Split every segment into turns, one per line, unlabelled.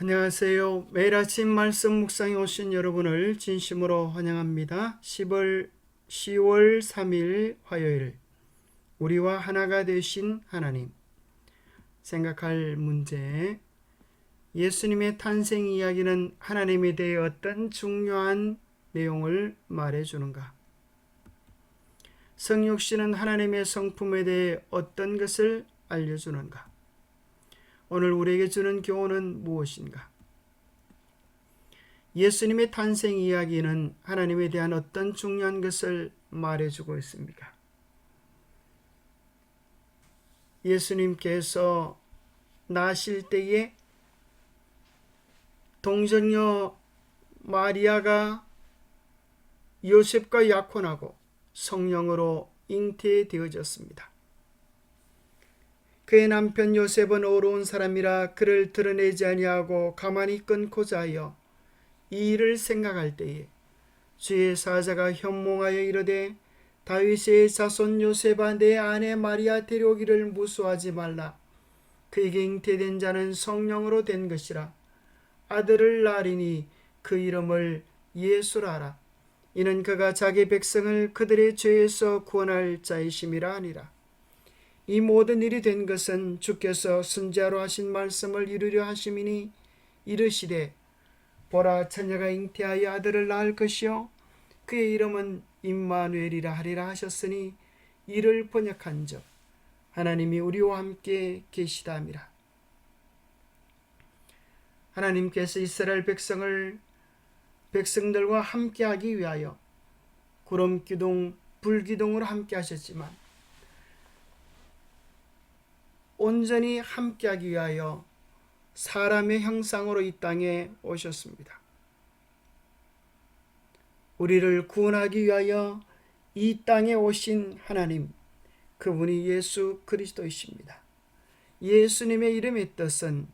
안녕하세요. 매일 아침 말씀 묵상에 오신 여러분을 진심으로 환영합니다. 10월 3일 화요일, 우리와 하나가 되신 하나님. 생각할 문제: 예수님의 탄생 이야기는 하나님에 대해 어떤 중요한 내용을 말해주는가? 성육신은 하나님의 성품에 대해 어떤 것을 알려주는가? 오늘 우리에게 주는 교훈은 무엇인가? 예수님의 탄생 이야기는 하나님에 대한 어떤 중요한 것을 말해주고 있습니까? 예수님께서 나실 때에 동정녀 마리아가 요셉과 약혼하고 성령으로 잉태되어졌습니다. 그의 남편 요셉은 어려운 사람이라 그를 드러내지 아니하고 가만히 끊고자 하여 이 일을 생각할 때에 주의 사자가 현몽하여 이르되 다윗의 자손 요셉아, 내 아내 마리아 데려오기를 무수하지 말라. 그에게 잉태된 자는 성령으로 된 것이라. 아들을 낳으리니 그 이름을 예수라 하라. 이는 그가 자기 백성을 그들의 죄에서 구원할 자이심이라 하니라. 이 모든 일이 된 것은 주께서 선지자로 하신 말씀을 이루려 하심이니, 이르시되 보라, 처녀가 잉태하여 아들을 낳을 것이요 그의 이름은 임마누엘이라 하리라 하셨으니, 이를 번역한즉 하나님이 우리와 함께 계시다미라. 하나님께서 이스라엘 백성들과 함께하기 위하여 구름 기둥 불 기둥으로 함께 하셨지만, 온전히 함께하기 위하여 사람의 형상으로 이 땅에 오셨습니다. 우리를 구원하기 위하여 이 땅에 오신 하나님, 그분이 예수 그리스도이십니다. 예수님의 이름의 뜻은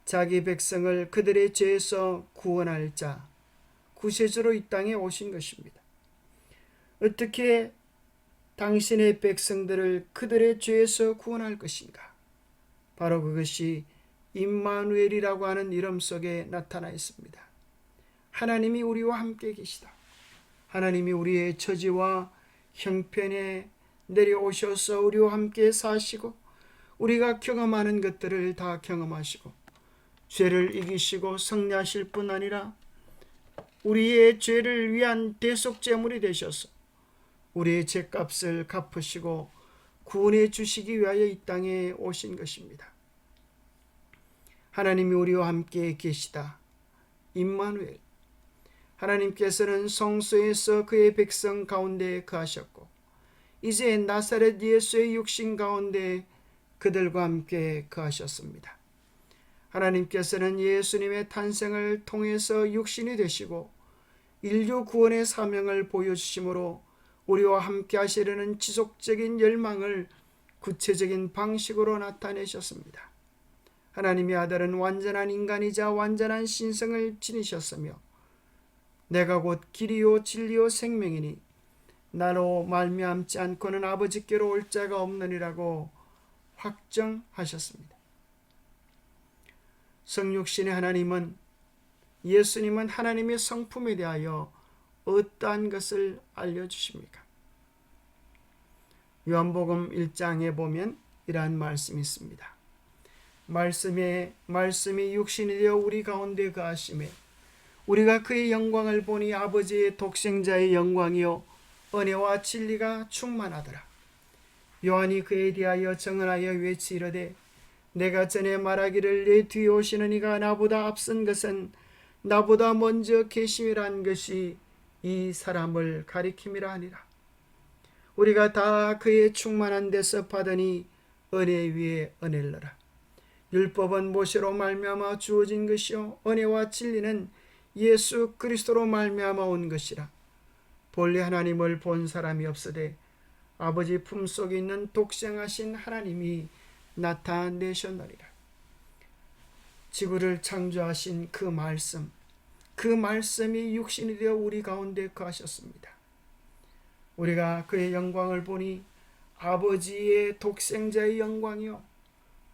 자기 백성을 그들의 죄에서 구원할 자, 구세주로 이 땅에 오신 것입니다. 어떻게 당신의 백성들을 그들의 죄에서 구원할 것인가? 바로 그것이 임마누엘이라고 하는 이름 속에 나타나 있습니다. 하나님이 우리와 함께 계시다. 하나님이 우리의 처지와 형편에 내려오셔서 우리와 함께 사시고, 우리가 경험하는 것들을 다 경험하시고 죄를 이기시고 승리하실 뿐 아니라 우리의 죄를 위한 대속제물이 되셔서 우리의 죄값을 갚으시고 구원해 주시기 위하여 이 땅에 오신 것입니다. 하나님이 우리와 함께 계시다. 임마누엘. 하나님께서는 성소에서 그의 백성 가운데 거하셨고, 이제 나사렛 예수의 육신 가운데 그들과 함께 거하셨습니다. 하나님께서는 예수님의 탄생을 통해서 육신이 되시고 인류 구원의 사명을 보여주심으로 우리와 함께 하시려는 지속적인 열망을 구체적인 방식으로 나타내셨습니다. 하나님의 아들은 완전한 인간이자 완전한 신성을 지니셨으며, 내가 곧 길이요 진리요 생명이니 나로 말미암지 않고는 아버지께로 올 자가 없느니라고 확정하셨습니다. 성육신의 하나님은, 예수님은 하나님의 성품에 대하여 어떠한 것을 알려주십니까? 요한복음 1장에 보면 이러한 말씀이 있습니다. 말씀이 육신이 되어 우리 가운데 거하심에 우리가 그의 영광을 보니 아버지의 독생자의 영광이요 은혜와 진리가 충만하더라. 요한이 그에 대하여 증언하여 외치이르되, 내가 전에 말하기를 내 뒤에 오시는 이가 나보다 앞선 것은 나보다 먼저 계심이란 것이 이 사람을 가리킴이라 하니라. 우리가 다 그의 충만한 데서 받으니 은혜 위에 은혜를 얻으라. 율법은 모세로 말미암아 주어진 것이요 은혜와 진리는 예수 그리스도로 말미암아 온 것이라. 본래 하나님을 본 사람이 없으되 아버지 품속에 있는 독생하신 하나님이 나타내셨느니라. 지구를 창조하신 그 말씀이 육신이 되어 우리 가운데 거하셨습니다. 우리가 그의 영광을 보니 아버지의 독생자의 영광이요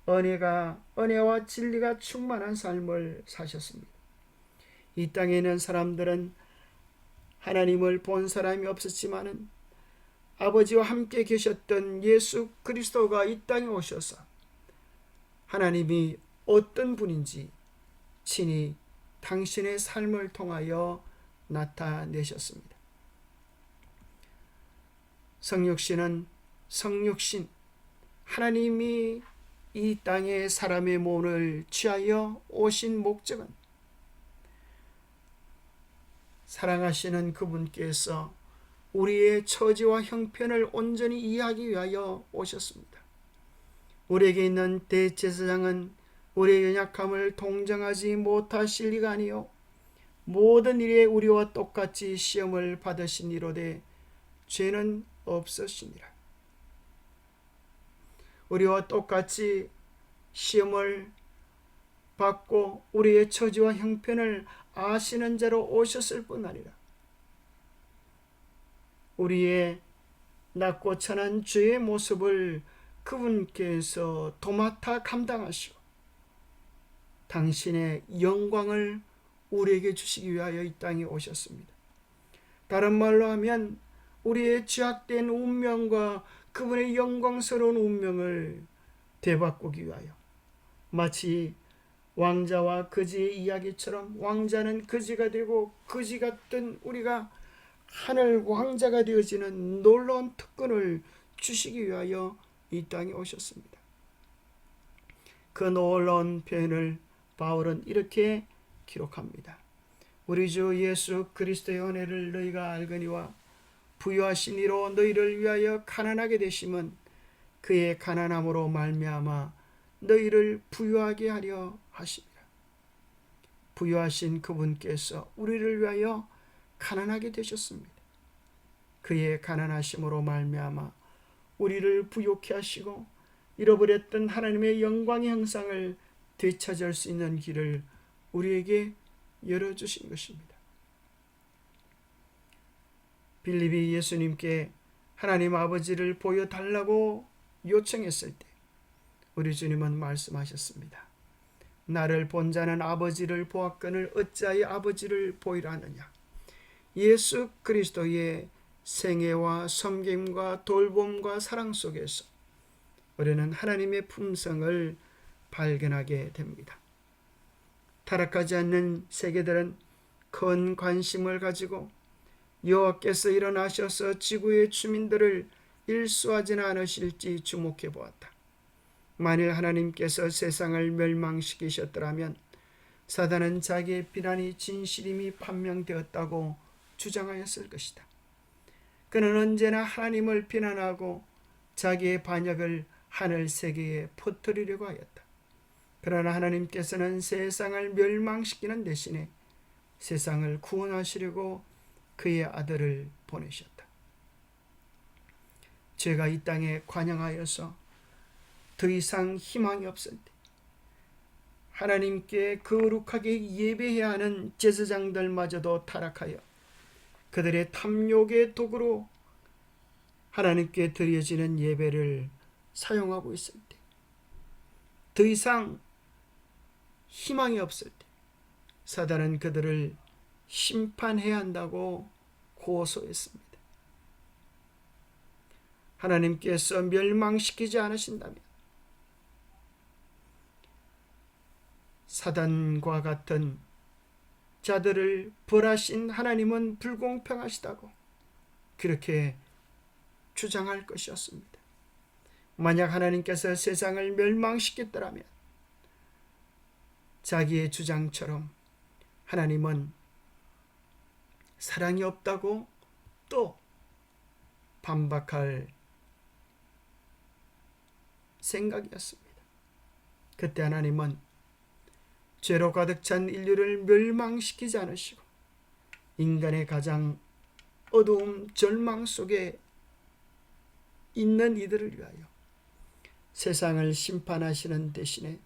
은혜와 진리가 충만한 삶을 사셨습니다. 이 땅에 있는 사람들은 하나님을 본 사람이 없었지만은 아버지와 함께 계셨던 예수 그리스도가 이 땅에 오셔서 하나님이 어떤 분인지 친히 당신의 삶을 통하여 나타내셨습니다. 성육신은 성육신, 하나님이 이 땅에 사람의 몸을 취하여 오신 목적은 사랑하시는 그분께서 우리의 처지와 형편을 온전히 이해하기 위하여 오셨습니다. 우리에게 있는 대제사장은 우리의 연약함을 동정하지 못하실 리가 아니요 모든 일에 우리와 똑같이 시험을 받으신 이로되 죄는 없으시니라. 우리와 똑같이 시험을 받고 우리의 처지와 형편을 아시는 자로 오셨을 뿐 아니라 우리의 낮고 천한 죄의 모습을 그분께서 도맡아 감당하시고 당신의 영광을 우리에게 주시기 위하여 이 땅에 오셨습니다. 다른 말로 하면 우리의 죄악된 운명과 그분의 영광스러운 운명을 되바꾸기 위하여 마치 왕자와 거지의 이야기처럼 왕자는 거지가 되고 거지 같은 우리가 하늘 왕자가 되어지는 놀라운 특권을 주시기 위하여 이 땅에 오셨습니다. 그 놀라운 표현을 바울은 이렇게 기록합니다. 우리 주 예수 그리스도의 은혜를 너희가 알거니와 부유하신 이로 너희를 위하여 가난하게 되심은 그의 가난함으로 말미암아 너희를 부유하게 하려 하심이라. 부유하신 그분께서 우리를 위하여 가난하게 되셨습니다. 그의 가난하심으로 말미암아 우리를 부욕케 하시고 잃어버렸던 하나님의 영광의 형상을 되찾을 수 있는 길을 우리에게 열어주신 것입니다. 빌립이 예수님께 하나님 아버지를 보여달라고 요청했을 때 우리 주님은 말씀하셨습니다. 나를 본 자는 아버지를 보았거늘 어찌하여 아버지를 보이라 하느냐. 예수 그리스도의 생애와 섬김과 돌봄과 사랑 속에서 우리는 하나님의 품성을 발견하게 됩니다. 타락하지 않는 세계들은 큰 관심을 가지고 여호와께서 일어나셔서 지구의 주민들을 일수하지는 않으실지 주목해 보았다. 만일 하나님께서 세상을 멸망시키셨더라면 사단은 자기의 비난이 진실임이 판명되었다고 주장하였을 것이다. 그는 언제나 하나님을 비난하고 자기의 반역을 하늘 세계에 퍼뜨리려고 하였다. 그러나 하나님께서는 세상을 멸망시키는 대신에 세상을 구원하시려고 그의 아들을 보내셨다. 죄가 이 땅에 관영하여서 더 이상 희망이 없을 때 하나님께 거룩하게 예배해야 하는 제사장들마저도 타락하여 그들의 탐욕의 도구로 하나님께 드려지는 예배를 사용하고 있을 때, 더 이상 희망이 없을 때 사단은 그들을 심판해야 한다고 고소했습니다. 하나님께서 멸망시키지 않으신다면 사단과 같은 자들을 벌하신 하나님은 불공평하시다고 그렇게 주장할 것이었습니다. 만약 하나님께서 세상을 멸망시켰더라면 자기의 주장처럼 하나님은 사랑이 없다고 또 반박할 생각이었습니다. 그때 하나님은 죄로 가득 찬 인류를 멸망시키지 않으시고 인간의 가장 어두움 절망 속에 있는 이들을 위하여 세상을 심판하시는 대신에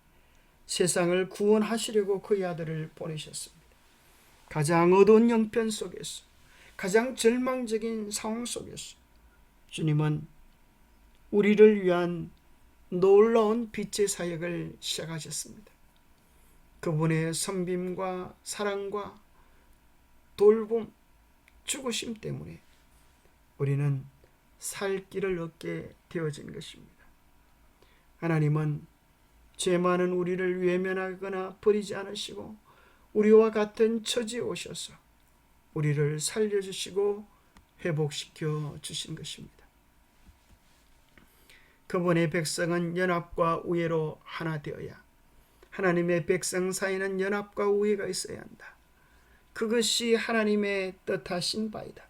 세상을 구원하시려고 그의 아들을 보내셨습니다. 가장 어두운 형편 속에서 가장 절망적인 상황 속에서 주님은 우리를 위한 놀라운 빛의 사역을 시작하셨습니다. 그분의 선빔과 사랑과 돌봄, 죽으심 때문에 우리는 살 길을 얻게 되어진 것입니다. 하나님은 죄 많은 우리를 외면하거나 버리지 않으시고 우리와 같은 처지에 오셔서 우리를 살려주시고 회복시켜 주신 것입니다. 그분의 백성은 연합과 우애로 하나 되어야 하나님의 백성 사이는 연합과 우애가 있어야 한다. 그것이 하나님의 뜻하신 바이다.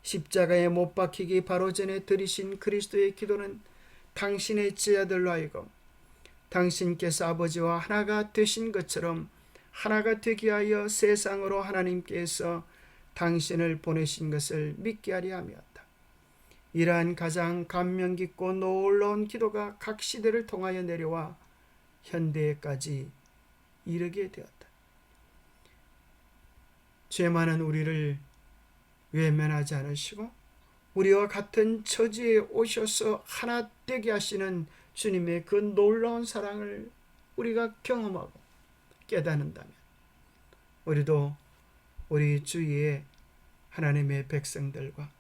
십자가에 못 박히기 바로 전에 드리신 그리스도의 기도는 당신의 제자들로 하여금 당신께서 아버지와 하나가 되신 것처럼 하나가 되게 하여 세상으로 하나님께서 당신을 보내신 것을 믿게 하려 함이었다. 이러한 가장 감명 깊고 놀라운 기도가 각 시대를 통하여 내려와 현대까지 이르게 되었다. 죄 많은 우리를 외면하지 않으시고 우리와 같은 처지에 오셔서 하나 되게 하시는 주님의 그 놀라운 사랑을 우리가 경험하고 깨닫는다면 우리도 우리 주위의 하나님의 백성들과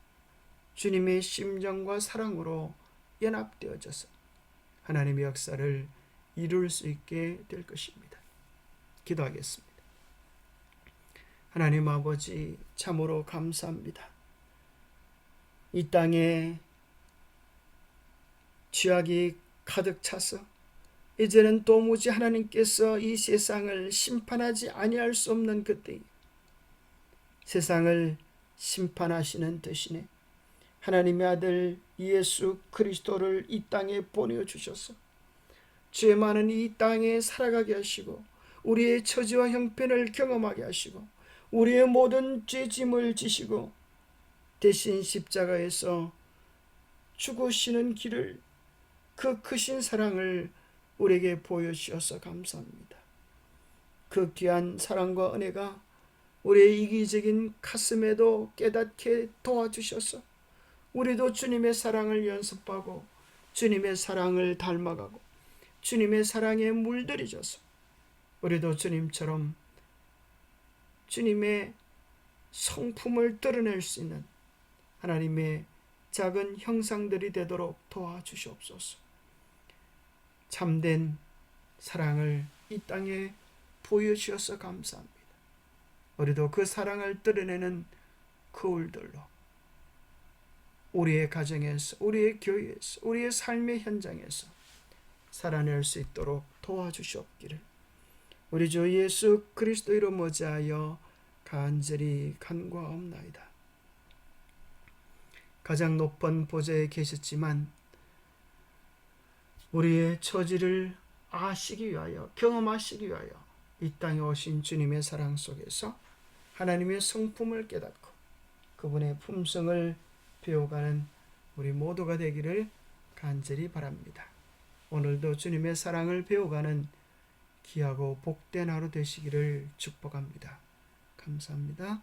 주님의 심정과 사랑으로 연합되어져서 하나님의 역사를 이룰 수 있게 될 것입니다. 기도하겠습니다. 하나님 아버지, 참으로 감사합니다. 이 땅에 죄악이 가득 차서 이제는 도무지 하나님께서 이 세상을 심판하지 아니할 수 없는 그때에 세상을 심판하시는 대신에 하나님의 아들 예수 그리스도를 이 땅에 보내주셔서 죄 많은 이 땅에 살아가게 하시고 우리의 처지와 형편을 경험하게 하시고 우리의 모든 죄짐을 지시고 대신 십자가에서 죽으시는 길을, 그 크신 사랑을 우리에게 보여주셔서 감사합니다. 그 귀한 사랑과 은혜가 우리의 이기적인 가슴에도 깨닫게 도와주셔서 우리도 주님의 사랑을 연습하고 주님의 사랑을 닮아가고 주님의 사랑에 물들여져서 우리도 주님처럼 주님의 성품을 드러낼 수 있는 하나님의 작은 형상들이 되도록 도와주시옵소서. 참된 사랑을 이 땅에 보여주셔서 감사합니다. 우리도 그 사랑을 드러내는 거울들로 우리의 가정에서, 우리의 교회에서, 우리의 삶의 현장에서 살아낼 수 있도록 도와주시옵기를 우리 주 예수 그리스도 이름 의지하여 간절히 간구하옵나이다. 가장 높은 보좌에 계셨지만 우리의 처지를 아시기 위하여, 경험하시기 위하여 이 땅에 오신 주님의 사랑 속에서 하나님의 성품을 깨닫고 그분의 품성을 배워가는 우리 모두가 되기를 간절히 바랍니다. 오늘도 주님의 사랑을 배워가는 귀하고 복된 하루 되시기를 축복합니다. 감사합니다.